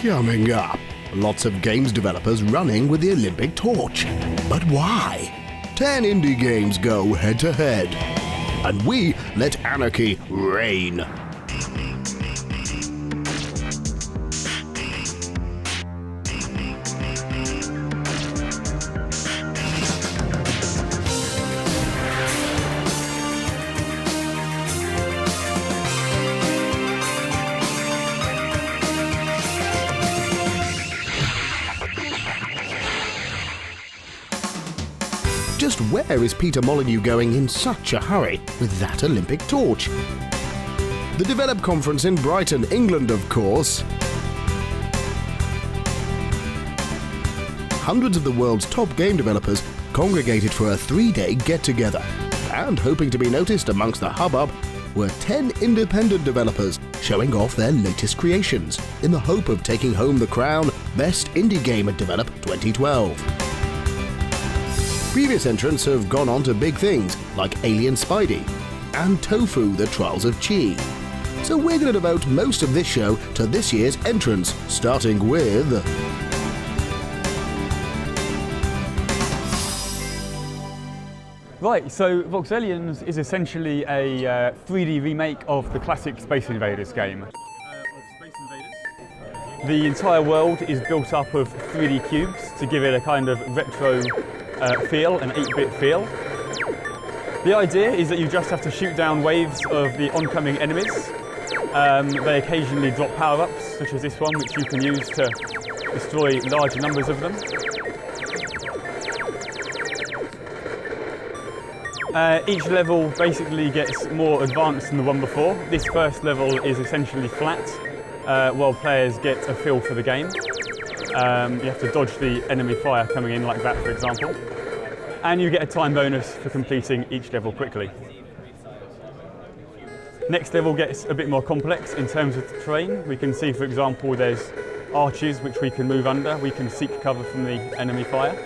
Coming up, lots of games developers running with the Olympic torch. But why? 10 indie games go head-to-head. And we let anarchy reign. Just where is Peter Molyneux going in such a hurry with that Olympic torch? The Develop Conference in Brighton, England, of course. Hundreds of the world's top game developers congregated for a 3-day get-together. And hoping to be noticed amongst the hubbub were 10 independent developers showing off their latest creations in the hope of taking home the crown Best Indie Game at Develop 2012. Previous entrants have gone on to big things like Alien Spidey and Tofu: The Trials of Chi. So we're going to devote most of this show to this year's entrants, starting with... Right, so Voxelians is essentially a 3D remake of the classic Space Invaders game. The entire world is built up of 3D cubes to give it a kind of retro feel, an 8-bit feel. The idea is that you just have to shoot down waves of the oncoming enemies. They occasionally drop power-ups, such as this one, which you can use to destroy larger numbers of them. Each level basically gets more advanced than the one before. This first level is essentially flat, while players get a feel for the game. You have to dodge the enemy fire coming in like that, for example. And you get a time bonus for completing each level quickly. Next level gets a bit more complex in terms of the terrain. We can see, for example, there's arches which we can move under. We can seek cover from the enemy fire.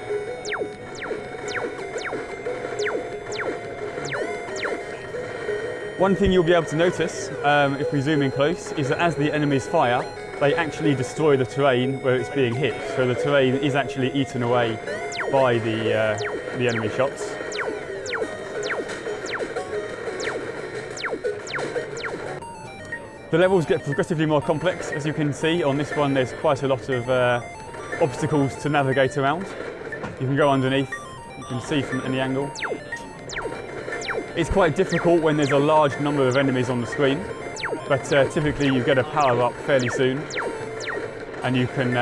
One thing you'll be able to notice, if we zoom in close, is that as the enemies fire, they actually destroy the terrain where it's being hit. So the terrain is actually eaten away by the enemy shots. The levels get progressively more complex. As you can see on this one, there's quite a lot of obstacles to navigate around. You can go underneath, you can see from any angle. It's quite difficult when there's a large number of enemies on the screen, but typically you get a power-up fairly soon and you can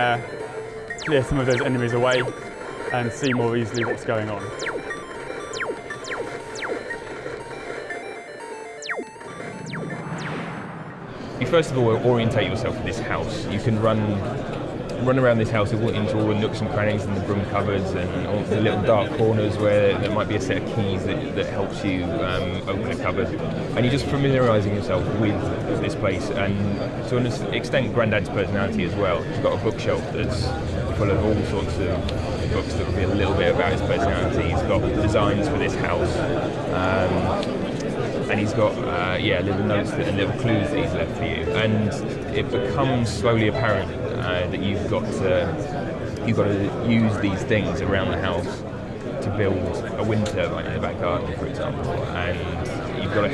clear some of those enemies away and see more easily what's going on. You first of all orientate yourself to this house. You can run around this house into all the nooks and crannies and the broom cupboards and all the little dark corners where there might be a set of keys that helps you open a cupboard. And you're just familiarising yourself with this place, and to an extent Grandad's personality as well. He's got a bookshelf that's full of all sorts of books that reveal a little bit about his personality. He's got designs for this house. And he's got little notes and little clues that he's left for you, and it becomes slowly apparent that you've got to use these things around the house to build a wind turbine in the back garden, for example, and you've got to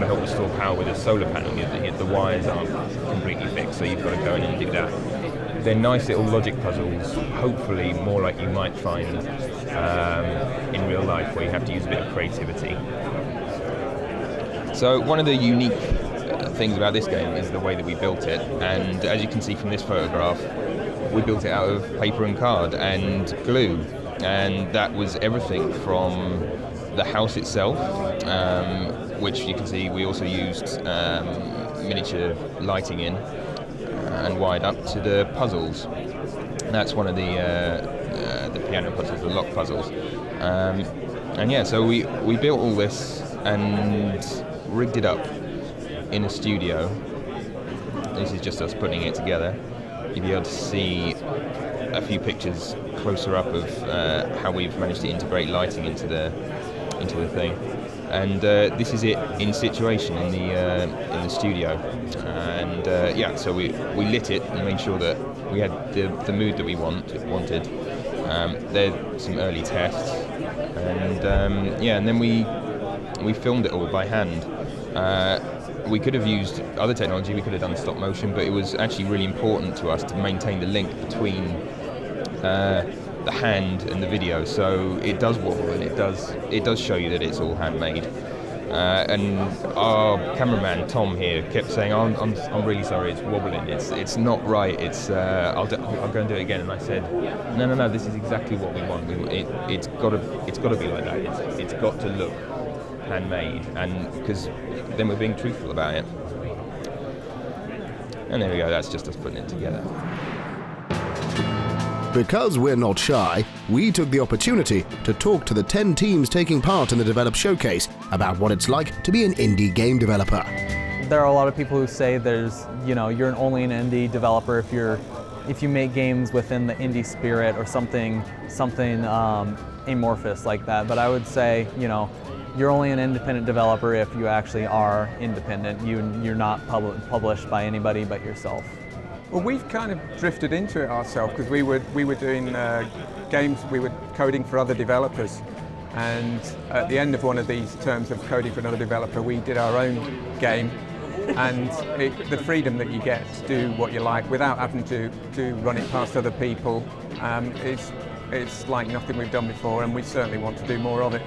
help restore power with a solar panel. The wires aren't completely fixed, so you've got to go in and do that. They're nice little logic puzzles, hopefully more like you might find in real life, where you have to use a bit of creativity. So one of the unique things about this game is the way that we built it, and as you can see from this photograph, we built it out of paper and card and glue, and that was everything from the house itself, which you can see we also used miniature lighting in and wired up, to the puzzles. And that's one of the piano puzzles, the lock puzzles. So we built all this and rigged it up in a studio. This is just us putting it together. You'll be able to see a few pictures closer up of how we've managed to integrate lighting into the thing. And this is it in situation in the studio. And so we lit it and made sure that we had the mood that we wanted. There's some early tests, and and then we filmed it all by hand. We could have used other technology, we could have done stop motion, but it was actually really important to us to maintain the link between the hand and the video, so it does wobble and it does show you that it's all handmade. And our cameraman Tom here kept saying, "I'm really sorry, it's wobbling. It's not right. I'll go and do it again." And I said, "No, this is exactly what we want. It's got to be like that. It's got to look handmade, and because then we're being truthful about it." And there we go. That's just us putting it together. Because we're not shy, we took the opportunity to talk to the 10 teams taking part in the Develop Showcase about what it's like to be an indie game developer. There are a lot of people who say you're only an indie developer if you make games within the indie spirit or something amorphous like that. But I would say, you're only an independent developer if you actually are independent. You're not published by anybody but yourself. Well, we've kind of drifted into it ourselves because we were doing games, we were coding for other developers, and at the end of one of these terms of coding for another developer, we did our own game, and the freedom that you get to do what you like without having to run it past other people, it's like nothing we've done before, and we certainly want to do more of it.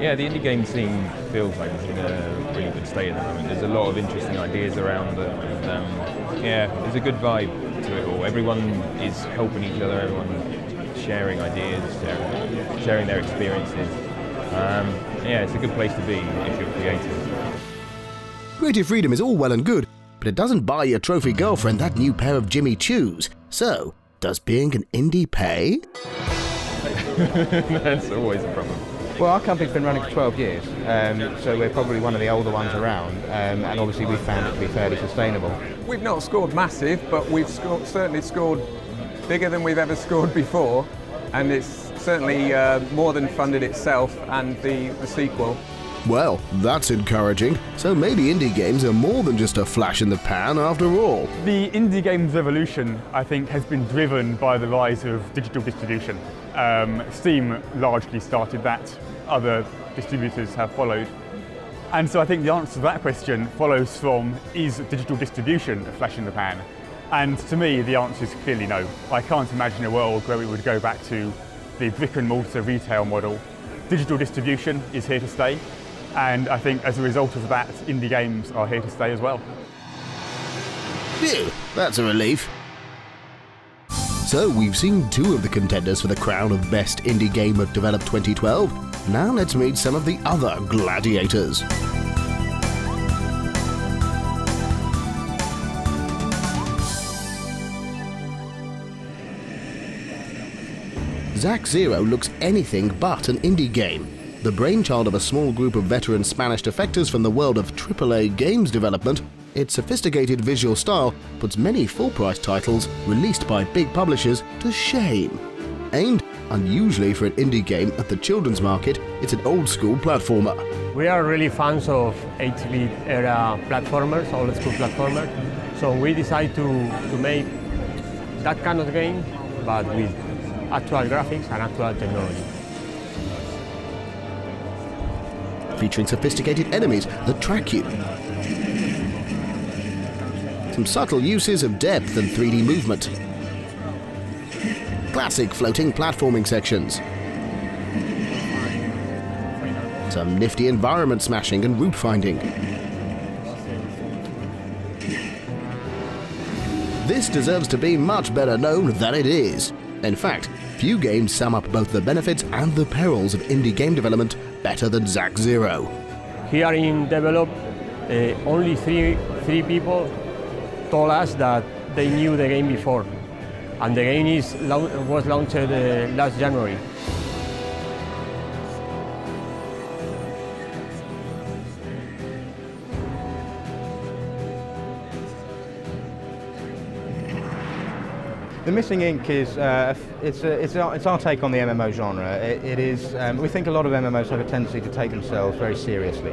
Yeah, the indie game scene feels like it's in a really good state at the moment. There's a lot of interesting ideas around them, and there's a good vibe to it all. Everyone is helping each other, everyone sharing ideas, sharing their experiences. It's a good place to be if you're creative. Creative freedom is all well and good, but it doesn't buy your trophy girlfriend that new pair of Jimmy Choos. So, does being an indie pay? That's always a problem. Well, our company's been running for 12 years, so we're probably one of the older ones around, and obviously we've found it to be fairly sustainable. We've not scored massive, but we've certainly scored bigger than we've ever scored before, and it's certainly more than funded itself and the sequel. Well, that's encouraging. So maybe indie games are more than just a flash in the pan after all. The indie games revolution, I think, has been driven by the rise of digital distribution. Steam largely started that, other distributors have followed. And so I think the answer to that question follows from, is digital distribution a flash in the pan? And to me, the answer is clearly no. I can't imagine a world where we would go back to the brick and mortar retail model. Digital distribution is here to stay. And I think as a result of that, indie games are here to stay as well. Phew, that's a relief. So we've seen 2 of the contenders for the crown of Best Indie Game of Develop 2012. Now let's meet some of the other gladiators. Zack Zero looks anything but an indie game. The brainchild of a small group of veteran Spanish defectors from the world of AAA games development, its sophisticated visual style puts many full-price titles released by big publishers to shame. Aimed unusually for an indie game at the children's market, it's an old-school platformer. We are really fans of 8-bit era platformers, old-school platformers, so we decided to make that kind of game, but with actual graphics and actual technology. Featuring sophisticated enemies that track you. Some subtle uses of depth and 3D movement. Classic floating platforming sections. Some nifty environment smashing and route finding. This deserves to be much better known than it is. In fact, few games sum up both the benefits and the perils of indie game development better than Zack Zero. Here in Develop, only three people told us that they knew the game before, and the game was launched last January. The Missing Ink is it's our take on the MMO genre. It is we think a lot of MMOs have a tendency to take themselves very seriously.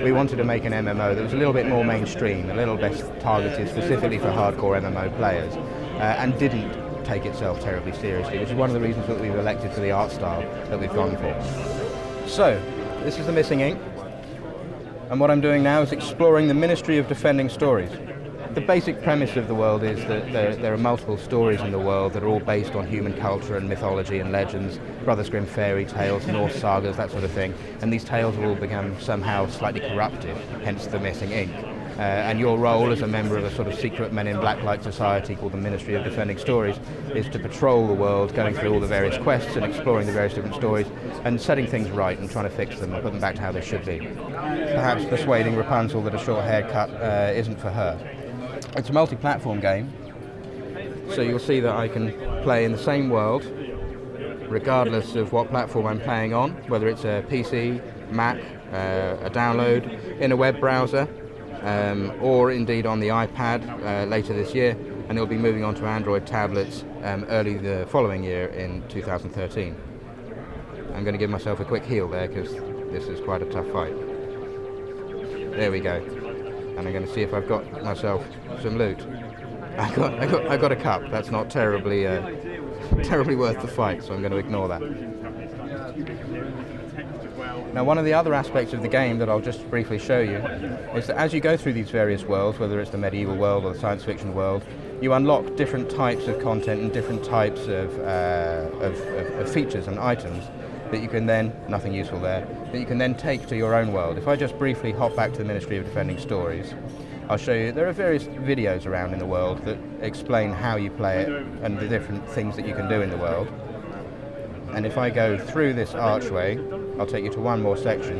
We wanted to make an MMO that was a little bit more mainstream, a little less targeted specifically for hardcore MMO players, and didn't take itself terribly seriously, which is one of the reasons that we've elected for the art style that we've gone for. So, this is The Missing Ink, and what I'm doing now is exploring the Ministry of Defending stories. The basic premise of the world is that there are multiple stories in the world that are all based on human culture and mythology and legends, Brothers Grimm fairy tales, Norse sagas, that sort of thing, and these tales have all become somehow slightly corrupted, hence The Missing Ink. And your role as a member of a sort of secret Men in Black-like society called the Ministry of Defending Stories is to patrol the world, going through all the various quests and exploring the various different stories and setting things right and trying to fix them and put them back to how they should be. Perhaps persuading Rapunzel that a short haircut isn't for her. It's a multi-platform game, so you'll see that I can play in the same world regardless of what platform I'm playing on, whether it's a PC, Mac, a download, in a web browser, or indeed on the iPad later this year, and it'll be moving on to Android tablets early the following year in 2013. I'm going to give myself a quick heal there because this is quite a tough fight. There we go. And I'm going to see if I've got myself some loot. I got a cup. That's not terribly terribly worth the fight, so I'm going to ignore that. Now, one of the other aspects of the game that I'll just briefly show you is that as you go through these various worlds, whether it's the medieval world or the science fiction world, you unlock different types of content and different types of features and items that you can then, nothing useful there, that you can then take to your own world. If I just briefly hop back to the Ministry of Defending Stories, I'll show you there are various videos around in the world that explain how you play it and the different things that you can do in the world. And if I go through this archway, I'll take you to one more section,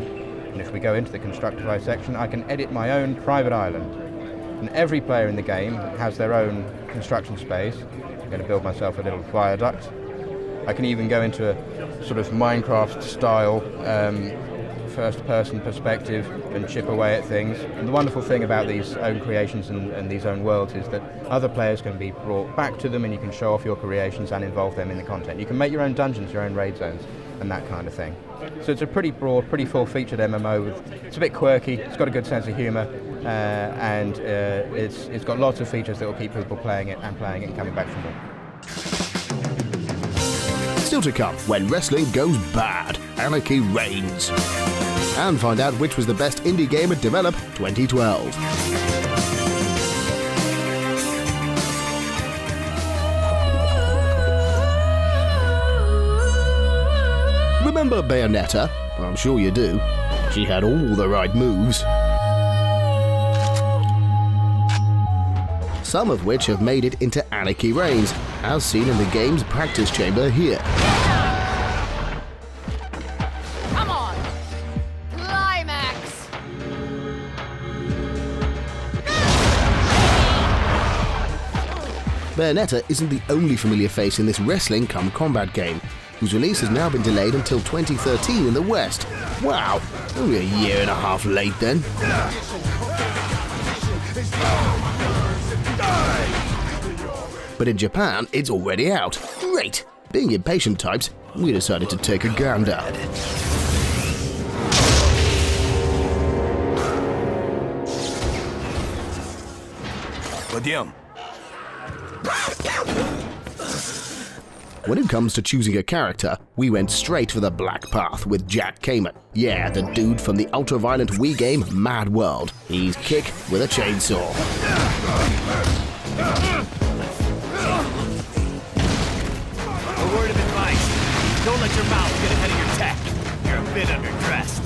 and if we go into the Constructify section, I can edit my own private island. And every player in the game has their own construction space. I'm going to build myself a little viaduct. I can even go into a sort of Minecraft-style first-person perspective and chip away at things. And the wonderful thing about these own creations and these own worlds is that other players can be brought back to them and you can show off your creations and involve them in the content. You can make your own dungeons, your own raid zones, and that kind of thing. So it's a pretty broad, pretty full-featured MMO. It's a bit quirky, it's got a good sense of humour, and it's got lots of features that will keep people playing it and coming back for more. Still to come, when wrestling goes bad, anarchy reigns. And find out which was the best indie game at Develop 2012. Remember Bayonetta? I'm sure you do. She had all the right moves. Some of which have made it into Anarchy Reigns, as seen in the game's practice chamber here. Come on! Climax! Bayonetta isn't the only familiar face in this wrestling-cum-combat game, whose release has now been delayed until 2013 in the West. Wow, only a year and a half late then. But in Japan, it's already out. Great! Being impatient types, we decided to take a gander. When it comes to choosing a character, we went straight for the black path with Jack Kamen. Yeah, the dude from the ultra-violent Wii game Mad World. He's kick with a chainsaw. A word of advice, don't let your mouth get ahead of your tech. You're a bit underdressed.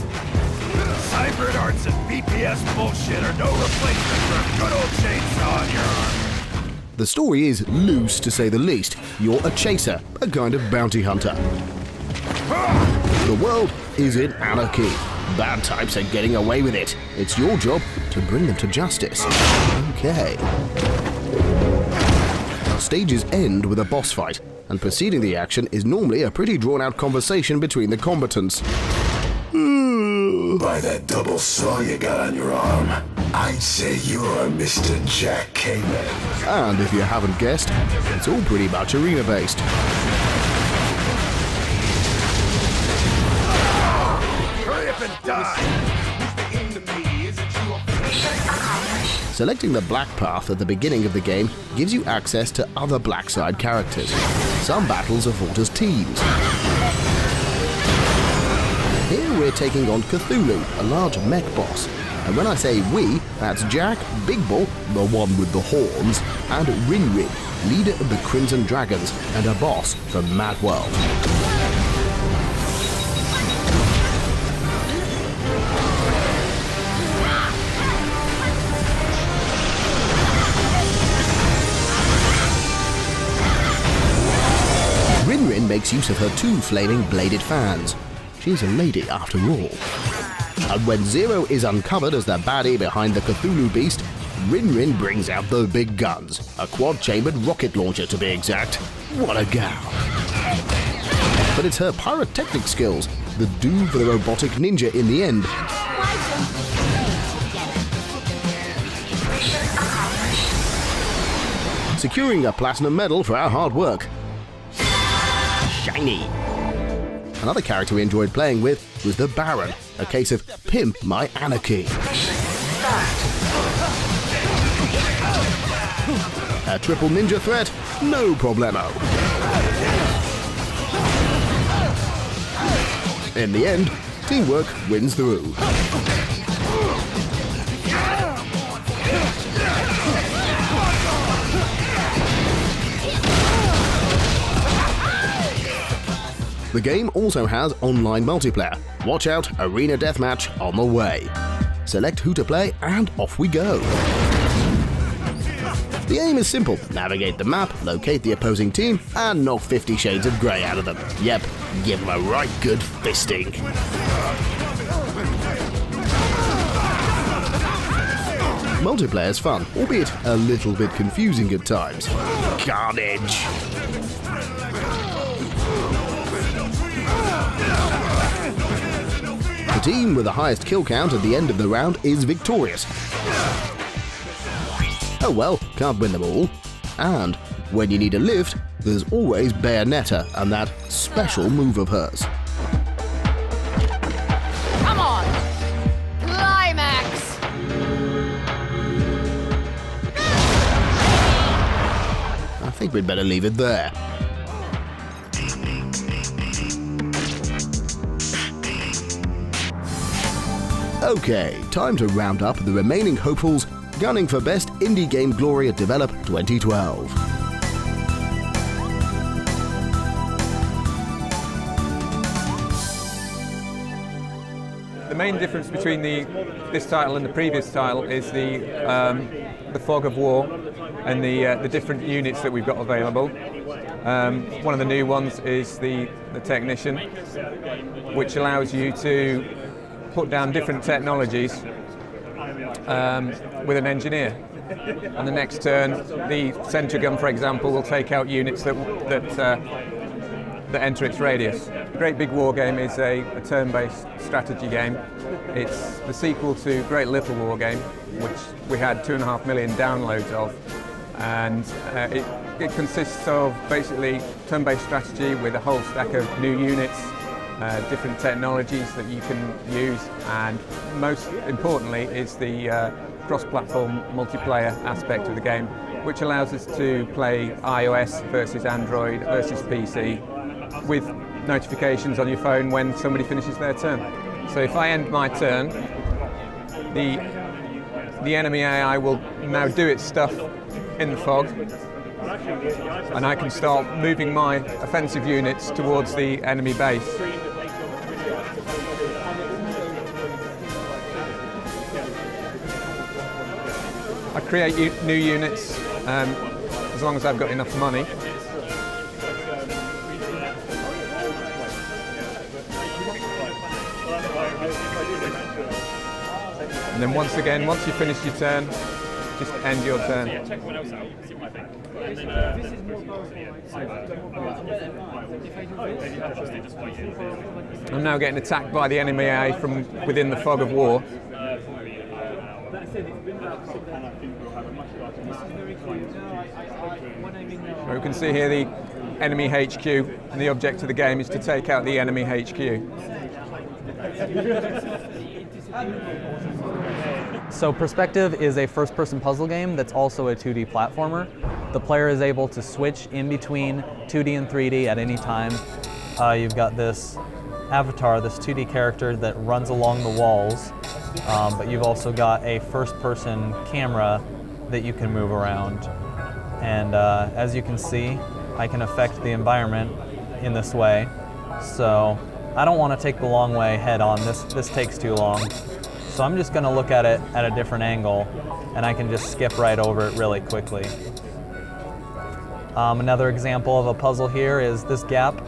Hybrid arts and BPS bullshit are no replacement for a good old chainsaw on your arm. The story is loose, to say the least. You're a chaser, a kind of bounty hunter. The world is in anarchy. Bad types are getting away with it. It's your job to bring them to justice. Okay. Stages end with a boss fight, and preceding the action is normally a pretty drawn-out conversation between the combatants. by that double saw you got on your arm, I'd say you're Mr. Jack Kamen. And if you haven't guessed, it's all pretty much arena-based. Hurry up and die! Selecting the black path at the beginning of the game gives you access to other black side characters. Some battles are fought as teams. Here we're taking on Cthulhu, a large mech boss. And when I say we, that's Jack, Big Bull, the one with the horns, and Rin, leader of the Crimson Dragons and a boss from Mad World. Rin makes use of her 2 flaming bladed fans. She's a lady after all. And when Zero is uncovered as the baddie behind the Cthulhu beast, Rin brings out the big guns, a quad-chambered rocket launcher to be exact. What a gal! But it's her pyrotechnic skills that do for the robotic ninja in the end. Securing a platinum medal for our hard work. Shiny! Another character we enjoyed playing with was the Baron, a case of pimp my anarchy. A triple ninja threat? No problemo. In the end, teamwork wins through. The game also has online multiplayer. Watch out, Arena Deathmatch on the way. Select who to play and off we go. The aim is simple. Navigate the map, locate the opposing team, and knock 50 Shades of Grey out of them. Yep, give them a right good fisting. Multiplayer is fun, albeit a little bit confusing at times. Carnage! The team with the highest kill count at the end of the round is victorious. Oh well, can't win them all. And when you need a lift, there's always Bayonetta and that special move of hers. Come on! Climax! I think we'd better leave it there. Okay, time to round up the remaining hopefuls gunning for Best Indie Game Glory at Develop 2012. The main difference between this title and the previous title is the fog of war and the different units that we've got available. One of the new ones is the Technician, which allows you to put down different technologies with an engineer. On the next turn, the centre gun, for example, will take out units that enter its radius. Great Big War Game is a turn-based strategy game. It's the sequel to Great Little War Game, which we had 2.5 million downloads of, and it consists of basically turn-based strategy with a whole stack of new units, different technologies that you can use, and most importantly is the cross-platform multiplayer aspect of the game, which allows us to play iOS versus Android versus PC with notifications on your phone when somebody finishes their turn. So if I end my turn, the enemy AI will now do its stuff in the fog, and I can start moving my offensive units towards the enemy base. I create new units as long as I've got enough money. And then once you finish your turn, just end your turn. Yeah, check everyone else out, see what I think. I'm now getting attacked by the enemy AI from within the fog of war. So we can see here the enemy HQ, and the object of the game is to take out the enemy HQ. So Perspective is a first-person puzzle game that's also a 2D platformer. The player is able to switch in between 2D and 3D at any time. You've got this avatar, this 2D character that runs along the walls, but you've also got a first-person camera that you can move around. And as you can see, I can affect the environment in this way. So I don't want to take the long way head on. This takes too long. So I'm just going to look at it at a different angle, and I can just skip right over it really quickly. Another example of a puzzle here is this gap.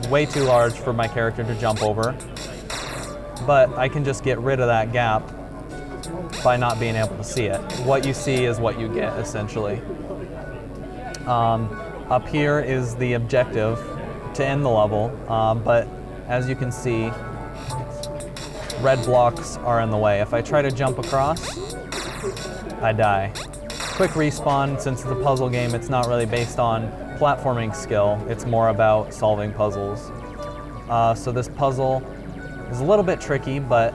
Way too large for my character to jump over, but I can just get rid of that gap by not being able to see it. What you see is what you get, essentially. Up here is the objective to end the level, but as you can see, red blocks are in the way. If I try to jump across, I die. Quick respawn. Since it's a puzzle game, it's not really based on platforming skill, it's more about solving puzzles. So this puzzle is a little bit tricky, but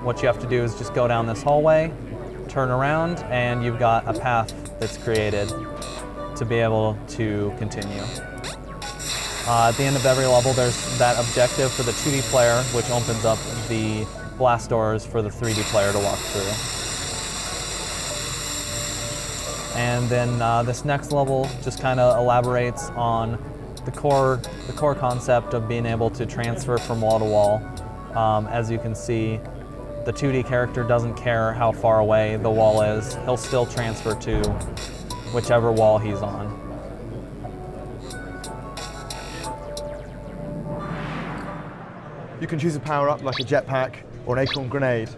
what you have to do is just go down this hallway, turn around, and you've got a path that's created to be able to continue. At the end of every level, there's that objective for the 2D player, which opens up the blast doors for the 3D player to walk through. And then this next level just kind of elaborates on the core concept of being able to transfer from wall to wall. As you can see, the 2D character doesn't care how far away the wall is. He'll still transfer to whichever wall he's on. You can choose a power-up like a jetpack or an acorn grenade.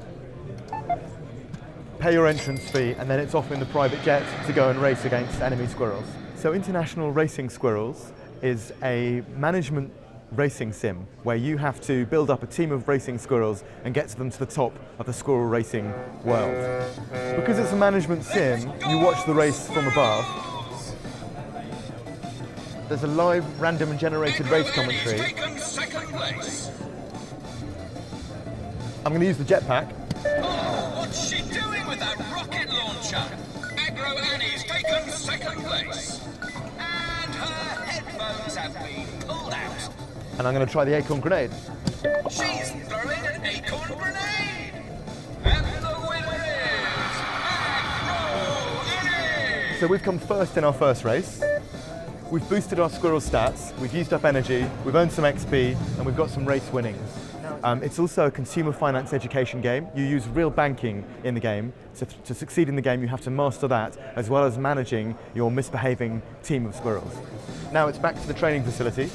Pay your entrance fee, and then it's off in the private jet to go and race against enemy squirrels. So International Racing Squirrels is a management racing sim where you have to build up a team of racing squirrels and get them to the top of the squirrel racing world. Because it's a management sim, you watch the race from above. There's a live, random and generated race commentary. I'm going to use the jetpack. Oh, what's she doing with that rocket launcher? Aggro Annie's taken second place. And her headphones have been pulled out. And I'm going to try the acorn grenade. She's throwing an acorn grenade. And the winner is Aggro Annie. So we've come first in our first race. We've boosted our squirrel stats, we've used up energy, we've earned some XP, and we've got some race winnings. It's also a consumer finance education game. You use real banking in the game. So to succeed in the game, you have to master that, as well as managing your misbehaving team of squirrels. Now it's back to the training facility.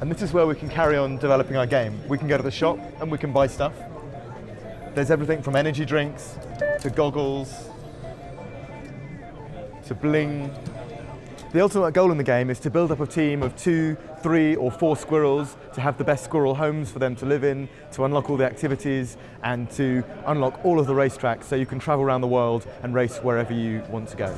And this is where we can carry on developing our game. We can go to the shop and we can buy stuff. There's everything from energy drinks, to goggles, to bling. The ultimate goal in the game is to build up a team of 2, 3 or 4 squirrels, to have the best squirrel homes for them to live in, to unlock all the activities, and to unlock all of the racetracks so you can travel around the world and race wherever you want to go.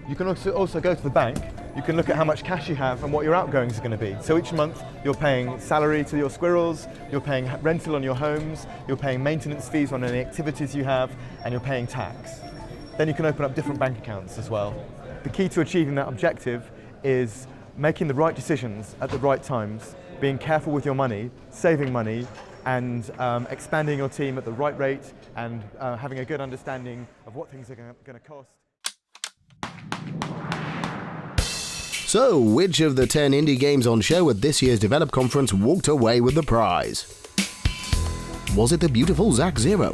You can also go to the bank. You can look at how much cash you have and what your outgoings are going to be. So each month you're paying salary to your squirrels, you're paying rental on your homes, you're paying maintenance fees on any activities you have, and you're paying tax. Then you can open up different bank accounts as well. The key to achieving that objective is making the right decisions at the right times, being careful with your money, saving money, and expanding your team at the right rate, and having a good understanding of what things are going to cost. So, which of the 10 indie games on show at this year's Develop Conference walked away with the prize? Was it the beautiful Zack Zero?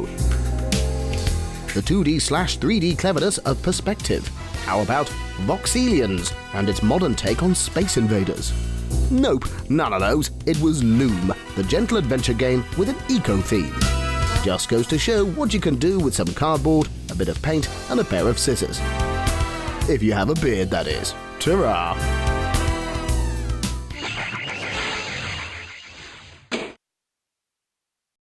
The 2D/3D cleverness of Perspective? How about Voxelians and its modern take on Space Invaders? Nope, none of those. It was Loom, the gentle adventure game with an eco-theme. Just goes to show what you can do with some cardboard, a bit of paint, and a pair of scissors. If you have a beard, that is. Ta-ra!